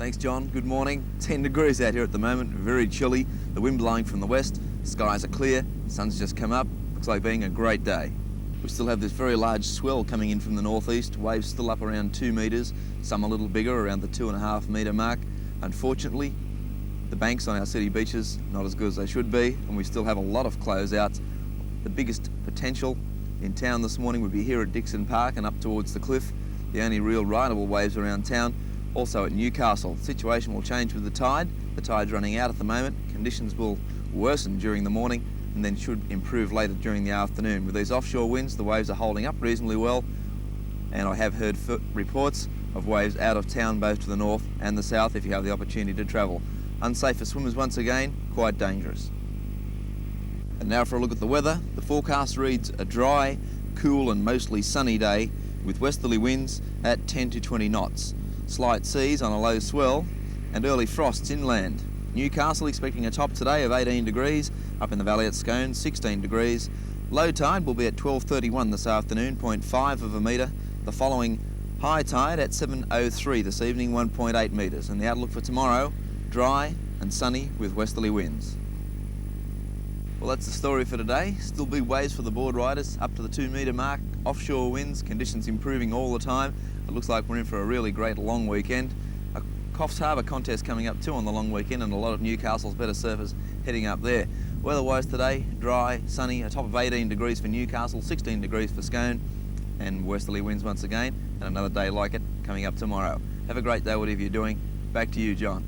Thanks, John. Good morning. 10 degrees out here at the moment, very chilly. The wind blowing from the west, skies are clear, sun's just come up. Looks like being a great day. We still have this very large swell coming in from the northeast, waves still up around 2 metres, some a little bigger, around the 2.5 metre mark. Unfortunately, the banks on our city beaches not as good as they should be, and we still have a lot of closeouts. The biggest potential in town this morning would be here at Dixon Park and up towards the cliff. The only real rideable waves around town. Also at Newcastle, the situation will change with the tide. The tide's running out at the moment. Conditions will worsen during the morning and then should improve later during the afternoon. With these offshore winds, the waves are holding up reasonably well, and I have heard reports of waves out of town both to the north and the south if you have the opportunity to travel. Unsafe for swimmers once again, quite dangerous. And now for a look at the weather. The forecast reads a dry, cool and mostly sunny day with westerly winds at 10 to 20 knots. Slight seas on a low swell and early frosts inland. Newcastle expecting a top today of 18 degrees, up in the valley at Scone 16 degrees. Low tide will be at 12:31 this afternoon, 0.5 of a metre. The following high tide at 7:03 this evening, 1.8 metres. And the outlook for tomorrow, dry and sunny with westerly winds. Well, that's the story for today. Still big waves for the board riders, up to the 2 metre mark. Offshore winds, conditions improving all the time. It looks like we're in for a really great long weekend. A Coffs Harbour contest coming up too on the long weekend, and a lot of Newcastle's better surfers heading up there. Weather-wise today, dry, sunny, a top of 18 degrees for Newcastle, 16 degrees for Scone, and westerly winds once again, and another day like it coming up tomorrow. Have a great day, whatever you're doing. Back to you, John.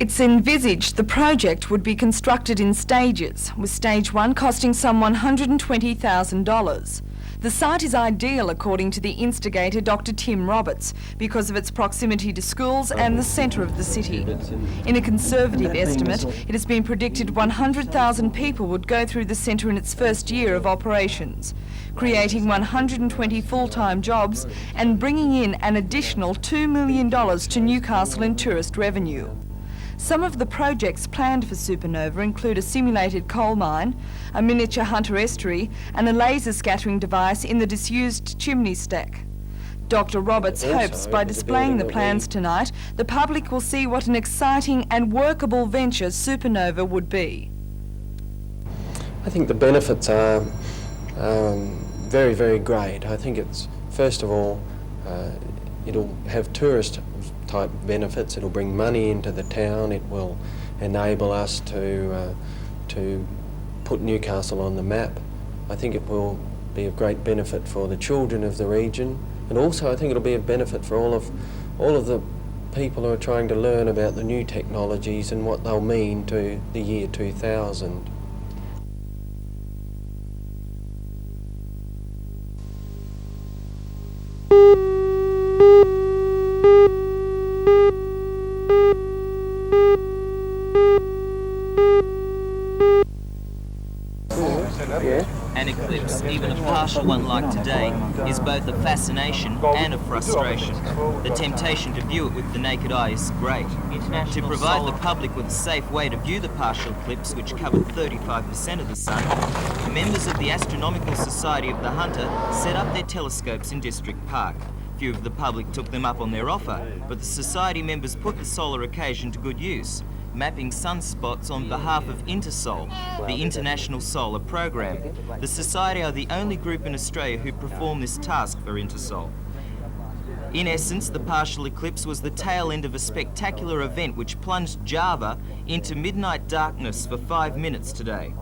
It's envisaged the project would be constructed in stages, with stage 1 costing some $120,000. The site is ideal, according to the instigator, Dr. Tim Roberts, because of its proximity to schools and the centre of the city. In a conservative estimate, it has been predicted 100,000 people would go through the centre in its first year of operations, creating 120 full-time jobs and bringing in an additional $2 million to Newcastle in tourist revenue. Some of the projects planned for Supernova include a simulated coal mine, a miniature Hunter estuary and a laser scattering device in the disused chimney stack. Dr. Roberts hopes by displaying the plans tonight, the public will see what an exciting and workable venture Supernova would be. I think the benefits are very, very great. I think it's, first of all, it'll have tourist type benefits. It'll bring money into the town. It will enable us to put Newcastle on the map. I think it will be of great benefit for the children of the region, and also I think it'll be of benefit for all of the people who are trying to learn about the new technologies and what they'll mean to the year 2000. An eclipse, even a partial one like today, is both a fascination and a frustration. The temptation to view it with the naked eye is great. To provide the public with a safe way to view the partial eclipse, which covered 35% of the sun, members of the Astronomical Society of the Hunter set up their telescopes in District Park. Few of the public took them up on their offer, but the Society members put the solar occasion to good use, mapping sunspots on behalf of Intersol, the International Solar Program. The Society are the only group in Australia who perform this task for Intersol. In essence, the partial eclipse was the tail end of a spectacular event which plunged Java into midnight darkness for 5 minutes today.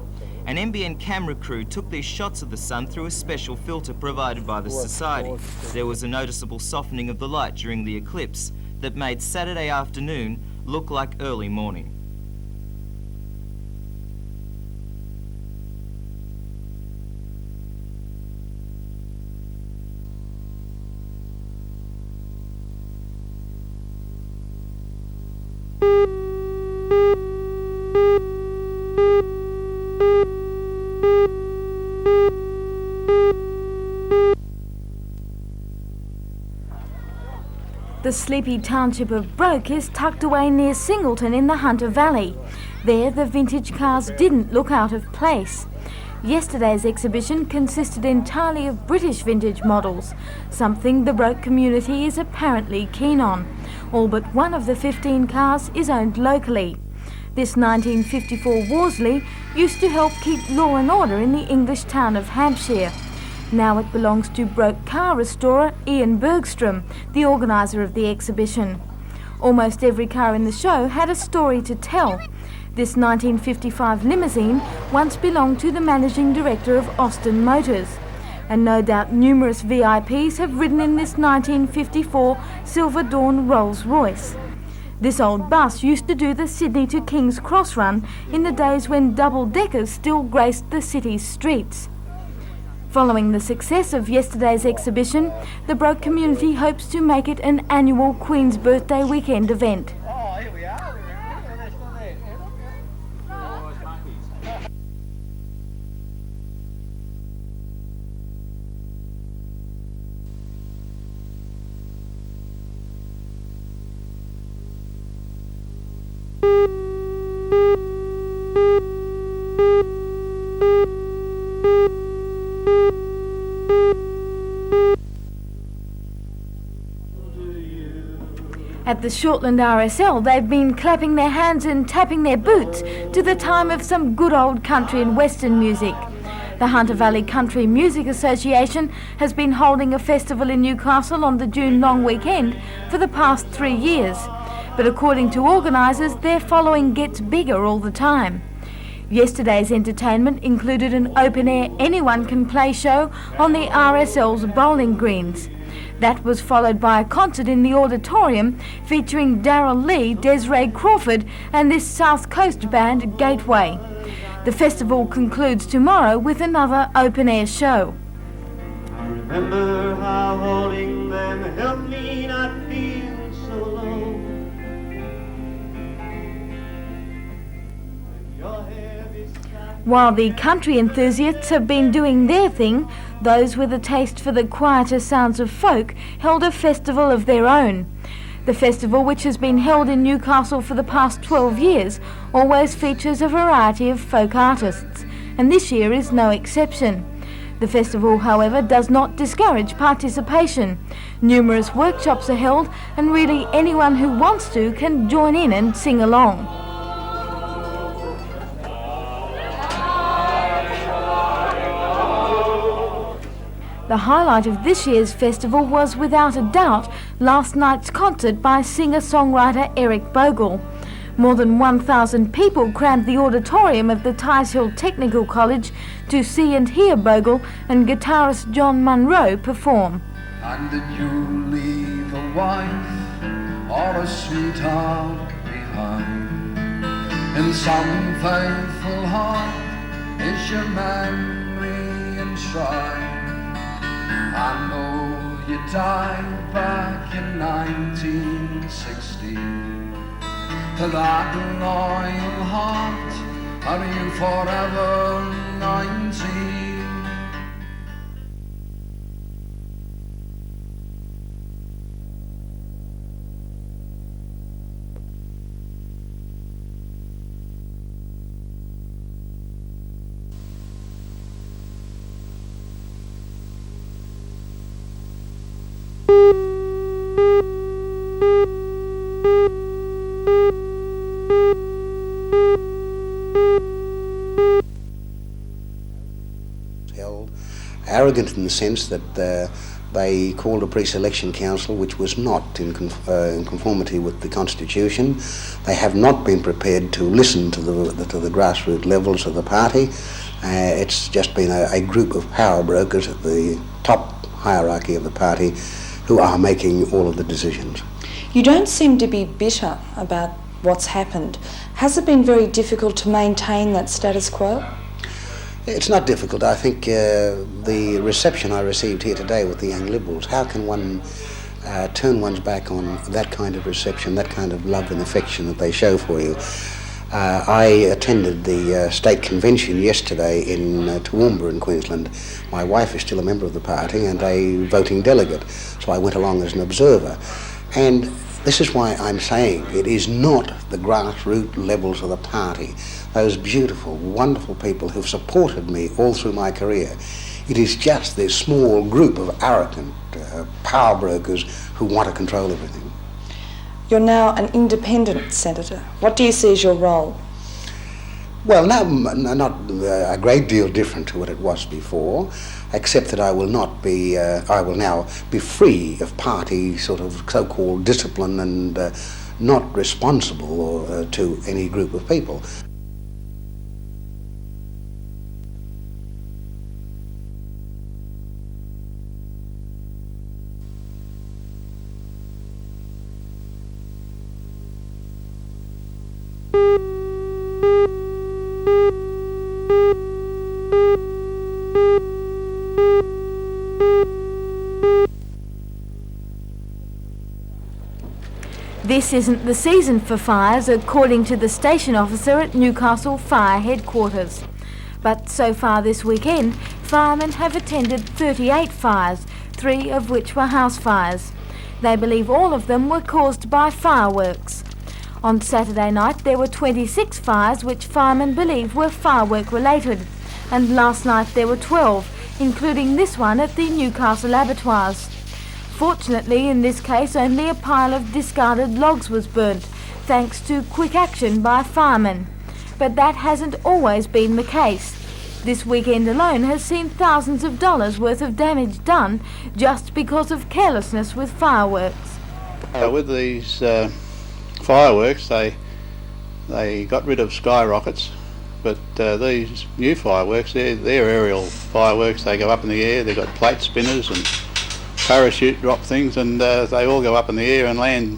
An NBN camera crew took these shots of the sun through a special filter provided by the Society. There was a noticeable softening of the light during the eclipse that made Saturday afternoon look like early morning. The sleepy township of Broke is tucked away near Singleton in the Hunter Valley. There, the vintage cars didn't look out of place. Yesterday's exhibition consisted entirely of British vintage models, something the Broke community is apparently keen on. All but one of the 15 cars is owned locally. This 1954 Worsley used to help keep law and order in the English town of Hampshire. Now it belongs to Broke car restorer Ian Bergstrom, the organiser of the exhibition. Almost every car in the show had a story to tell. This 1955 limousine once belonged to the managing director of Austin Motors, and no doubt numerous VIPs have ridden in this 1954 Silver Dawn Rolls-Royce. This old bus used to do the Sydney to King's Cross run in the days when double-deckers still graced the city's streets. Following the success of yesterday's exhibition, the Broke community hopes to make it an annual Queen's Birthday weekend event. At the Shortland RSL, they've been clapping their hands and tapping their boots to the time of some good old country and western music. The Hunter Valley Country Music Association has been holding a festival in Newcastle on the June long weekend for the past 3 years. But according to organisers, their following gets bigger all the time. Yesterday's entertainment included an open-air anyone-can-play show on the RSL's bowling greens. That was followed by a concert in the auditorium featuring Darryl Lee, Desiree Crawford and this South Coast band Gateway. The festival concludes tomorrow with another open-air show. I remember how holding them helped me not feel so low. Your heavy sky. While the country enthusiasts have been doing their thing, those with a taste for the quieter sounds of folk held a festival of their own. The festival, which has been held in Newcastle for the past 12 years, always features a variety of folk artists, and this year is no exception. The festival, however, does not discourage participation. Numerous workshops are held, and really anyone who wants to can join in and sing along. The The highlight of this year's festival was without a doubt last night's concert by singer-songwriter Eric Bogle. More than 1,000 people crammed the auditorium of the Ties Hill Technical College to see and hear Bogle and guitarist John Munro perform. And did you leave a wife or a sweetheart behind? In some faithful heart is your memory enshrined. I know you died back in 1960. To that loyal heart, are you forever 19? Arrogant in the sense that they called a pre-selection council which was not in conformity with the Constitution. They have not been prepared to listen to the grassroots levels of the party. It's just been a group of power brokers at the top hierarchy of the party who are making all of the decisions. You don't seem to be bitter about what's happened. Has it been very difficult to maintain that status quo? It's not difficult. I think the reception I received here today with the young Liberals, how can one turn one's back on that kind of reception, that kind of love and affection that they show for you? I attended the state convention yesterday in Toowoomba in Queensland. My wife is still a member of the party and a voting delegate, so I went along as an observer. And this is why I'm saying it is not the grassroots levels of the party, those beautiful, wonderful people who've supported me all through my career. It is just this small group of arrogant power brokers who want to control everything. You're now an independent senator. What do you see as your role? Well, not a great deal different to what it was before, except that I will now be free of party sort of so-called discipline and not responsible to any group of people. This isn't the season for fires, according to the station officer at Newcastle Fire Headquarters. But so far this weekend, firemen have attended 38 fires, 3 of which were house fires. They believe all of them were caused by fireworks. On Saturday night there were 26 fires which firemen believe were firework related, and last night there were 12, including this one at the Newcastle abattoirs. Fortunately, in this case, only a pile of discarded logs was burnt, thanks to quick action by firemen. But that hasn't always been the case. This weekend alone has seen thousands of dollars worth of damage done just because of carelessness with fireworks. With these fireworks, they got rid of skyrockets, but these new fireworks, they're aerial fireworks. They go up in the air. They've got plate spinners and parachute drop things, and they all go up in the air and land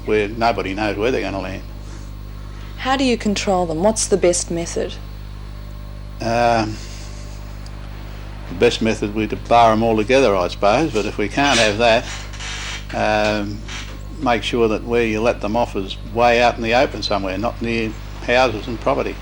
where nobody knows where they're going to land. How do you control them? What's the best method? The best method would be to bar them all together, I suppose, but if we can't have that, make sure that where you let them off is way out in the open somewhere, not near houses and property.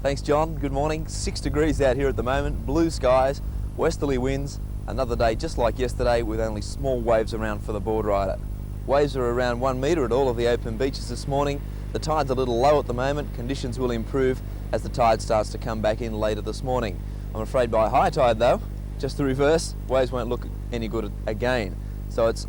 Thanks, John. Good morning. 6 degrees out here at the moment, blue skies, westerly winds, another day just like yesterday with only small waves around for the board rider. Waves are around 1 metre at all of the open beaches this morning. The tide's a little low at the moment. Conditions will improve as the tide starts to come back in later this morning. I'm afraid by high tide though, just the reverse. Waves won't look any good again. So it's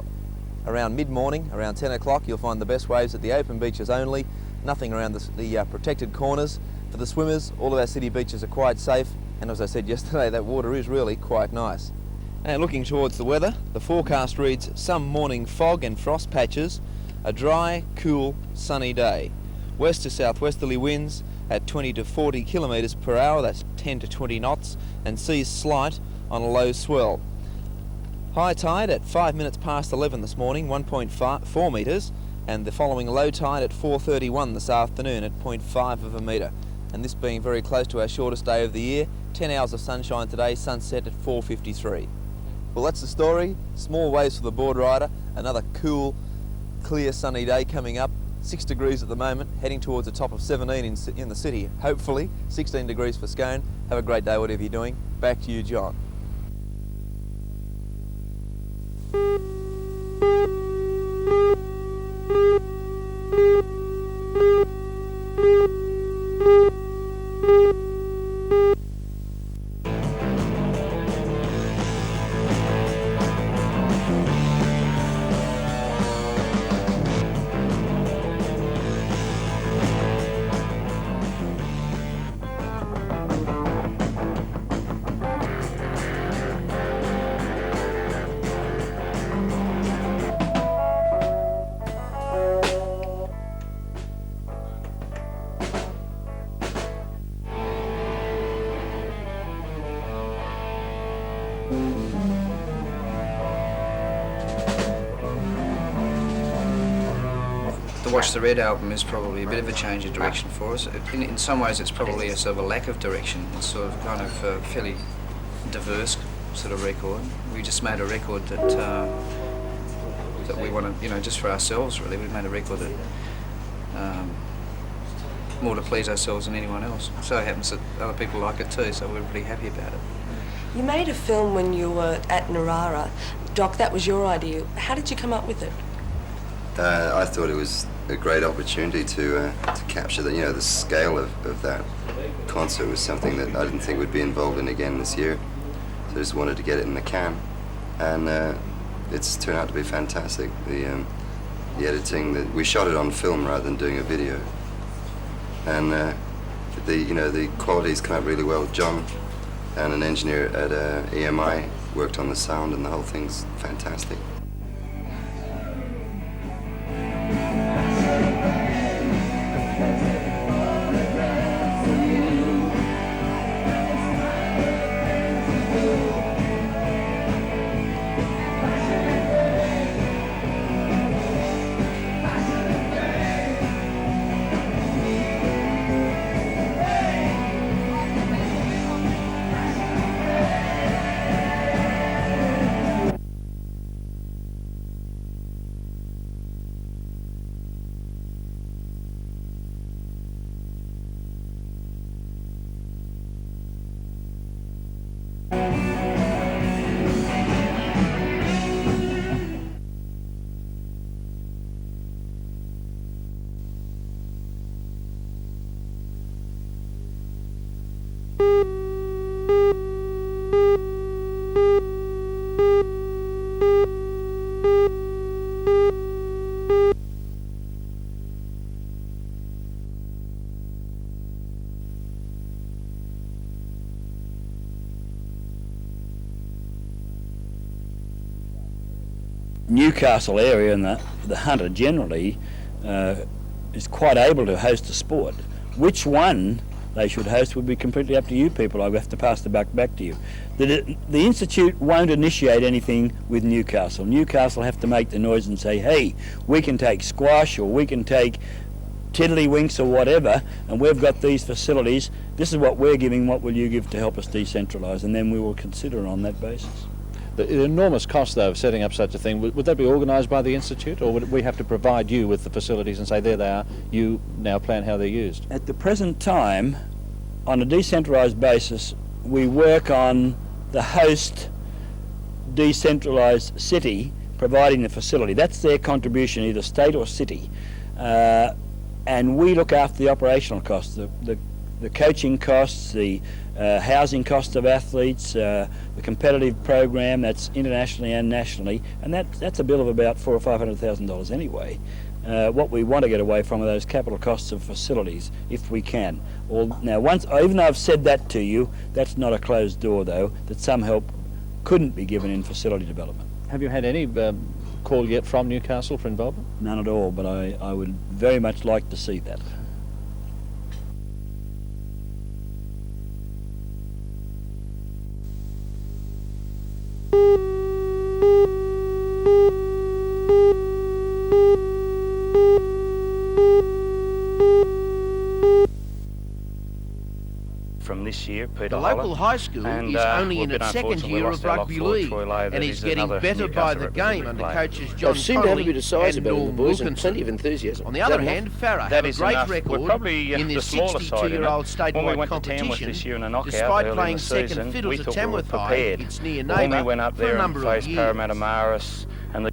around mid-morning, around 10 o'clock, you'll find the best waves at the open beaches only, nothing around the protected corners. For the swimmers, all of our city beaches are quite safe, and as I said yesterday, that water is really quite nice. And looking towards the weather, the forecast reads some morning fog and frost patches, a dry, cool, sunny day. West to southwesterly winds at 20 to 40 kilometres per hour, that's 10 to 20 knots, and seas slight on a low swell. High tide at 5 minutes past 11 this morning, 1.4 metres, and the following low tide at 4:31 this afternoon at 0.5 of a metre. And this being very close to our shortest day of the year, 10 hours of sunshine today, sunset at 4:53. Well, that's the story. Small waves for the board rider, another cool, clear, sunny day coming up. 6 degrees at the moment, heading towards a top of 17 in the city, hopefully. 16 degrees for Scone. Have a great day, whatever you're doing. Back to you, John. The Watch the Red album is probably a bit of a change of direction for us. In some ways it's probably a sort of a lack of direction. It's sort of kind of a fairly diverse sort of record. We just made a record that that we want to, just for ourselves really. We made a record that more to please ourselves than anyone else. So it happens that other people like it too, so we're really happy about it. You made a film when you were at Narara. Doc, that was your idea. How did you come up with it? I thought it was a great opportunity to capture the scale of that concert. Was something that I didn't think would be involved in again this year. So I just wanted to get it in the can, and it's turned out to be fantastic. The editing, we shot it on film rather than doing a video, and the quality's come out really well. John and an engineer at EMI worked on the sound, and the whole thing's fantastic. Newcastle area and the Hunter generally is quite able to host a sport. Which one they should host would be completely up to you people. I have to pass the buck back to you. The Institute won't initiate anything with Newcastle. Newcastle have to make the noise and say, hey, we can take squash or we can take tiddlywinks or whatever, and we've got these facilities. This is what we're giving, what will you give to help us decentralise? And then we will consider on that basis. The enormous cost, though, of setting up such a thing, would that be organised by the Institute, or would we have to provide you with the facilities and say, there they are, you now plan how they're used? At the present time, on a decentralised basis, we work on the host decentralised city providing the facility. That's their contribution, either state or city. And we look after the operational costs, the coaching costs, the housing costs of athletes, the competitive program that's internationally and nationally, and that's a bill of about $400,000 or $500,000 anyway. What we want to get away from are those capital costs of facilities, if we can. Now, even though I've said that to you, that's not a closed door, though, that some help couldn't be given in facility development. Have you had any call yet from Newcastle for involvement? None at all, but I would very much like to see that. From this year, Peter The local high school is only in its second year of rugby league and is getting better by the game under coaches John Connolly and Norm Wilkinson. On the other hand, Farah have a great record in this 62-year-old statewide competition, despite playing second fiddle to Tamworth High, its near neighbour, for a number of years. Parramatta Maris and the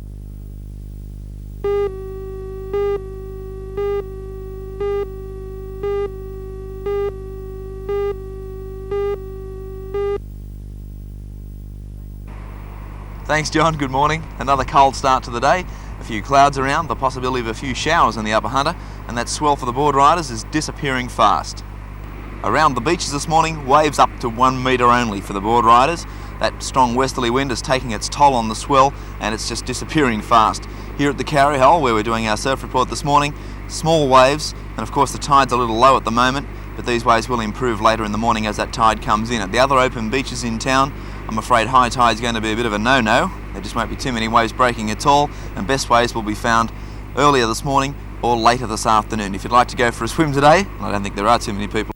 Thanks, John. Good morning. Another cold start to the day. A few clouds around, the possibility of a few showers in the Upper Hunter, and that swell for the board riders is disappearing fast. Around the beaches this morning, waves up to 1 metre only for the board riders. That strong westerly wind is taking its toll on the swell, and it's just disappearing fast. Here at the Carry Hole, where we're doing our surf report this morning, small waves, and of course the tide's a little low at the moment, but these waves will improve later in the morning as that tide comes in. At the other open beaches in town, I'm afraid high tide's going to be a bit of a no-no. There just won't be too many waves breaking at all, and best waves will be found earlier this morning or later this afternoon. If you'd like to go for a swim today, I don't think there are too many people.